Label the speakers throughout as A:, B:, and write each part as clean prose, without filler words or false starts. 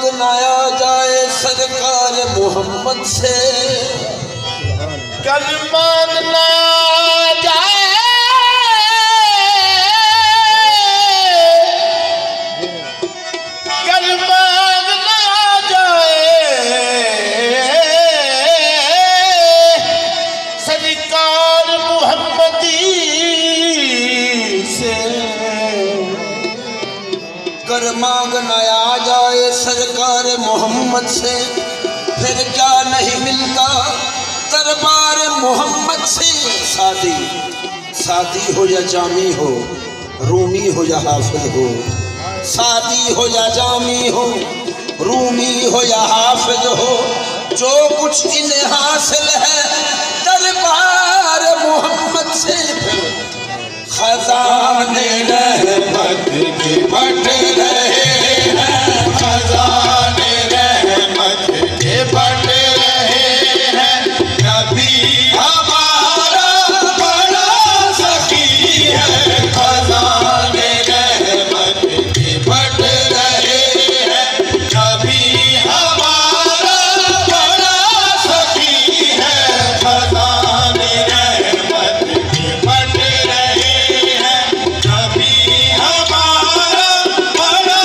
A: मांगनाया जाए सरकार मोहम्मद से,
B: कर मांगना जाए सरकार मोहम्मदी से,
A: कर मांगनाया जाए सरकार मोहम्मद से, फिर क्या नहीं मिलता दरबार मोहम्मद से। शादी शादी हो या जामी हो, रूमी हो या हाफिज हो, शादी हो या जामी हो, रूमी हो या हाफिज हो, जो कुछ इन्हें हासिल है दरबार मोहम्मद से। खजाने रहमत के बट रहे हैं,
B: खजाने रहमत के बट रहे हैं। नबी हमारा बड़ा सखी है, खजाने रहमत के बट रहे हैं। नबी हमारा बड़ा सखी है, खजाने रहमत के बट रहे हैं। नबी हमारा बड़ा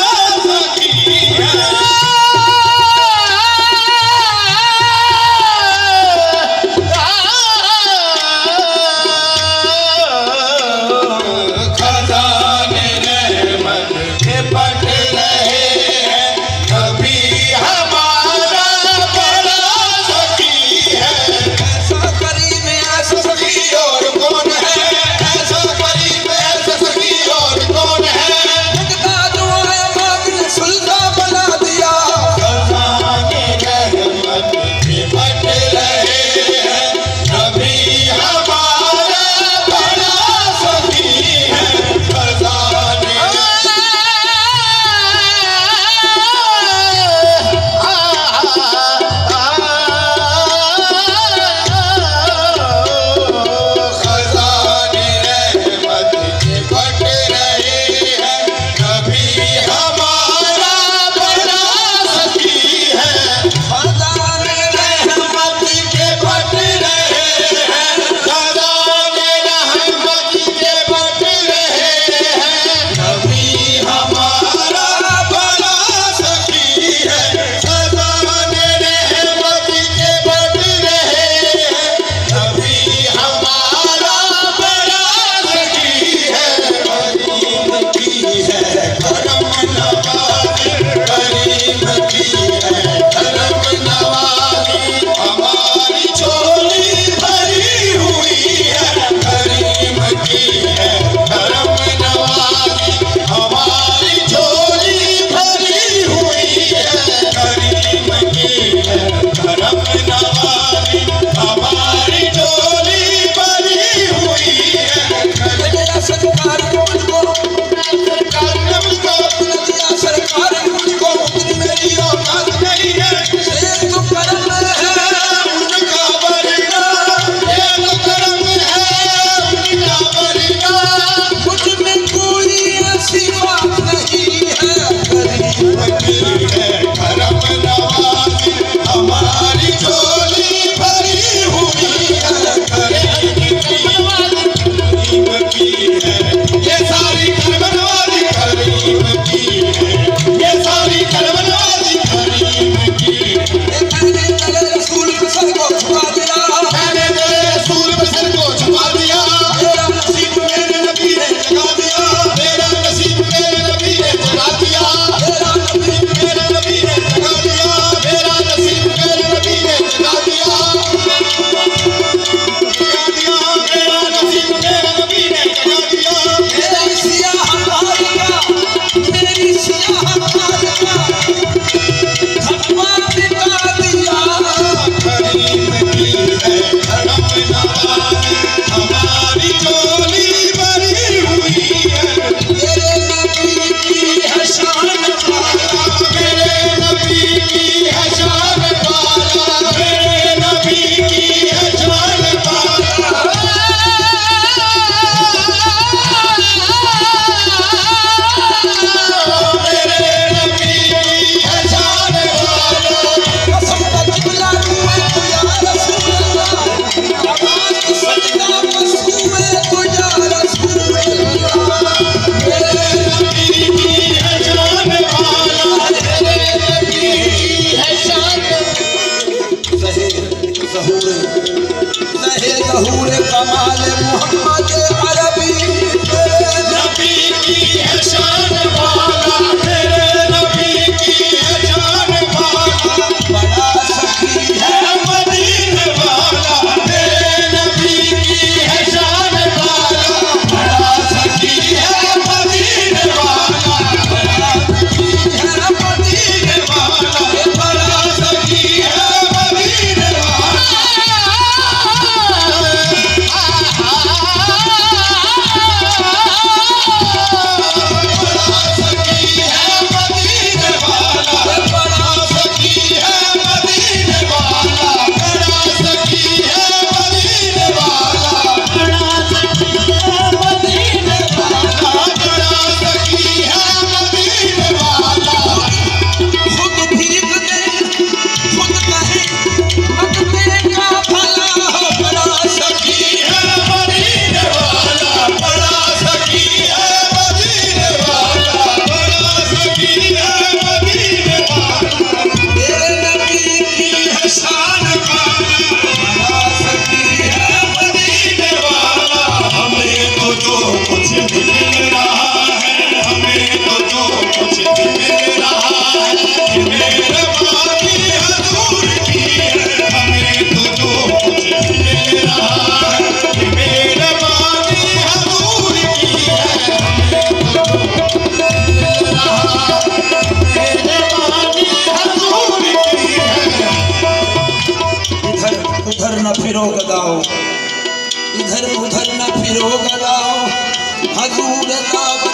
A: मोहम्मद अरबी
B: तेरे नबी की है शान वाला, तेरे नबी की है शान वाला,
A: बड़ा सखी है
B: है मदीने वाला, तेरे नबी की है शान वाला, बड़ा सखी है मदीने वाला, बड़ा सखी है मदीने वाला, बड़ा सखी है मदीने वाला।
A: खुद भीख दे खुद कहे मत का भला हो बड़ा सखी तेरे नबी की है शान बड़ा सखी है
B: हमें तो जो कुछ भी मिल रहा है, हमें तो जो कुछ भी मिल रहा है, मेरे बाकी हजूर की है, हमें तो जो कुछ भी मिल रहा है, मेरे बाकी हजूर की है, हमें तो जो कुछ मिल रहा है, मेरे बाकी हजूर की है।
A: इधर उधर न फिरो गदाओ, इधर उधर न फिरो गदाओ, हजूर दावत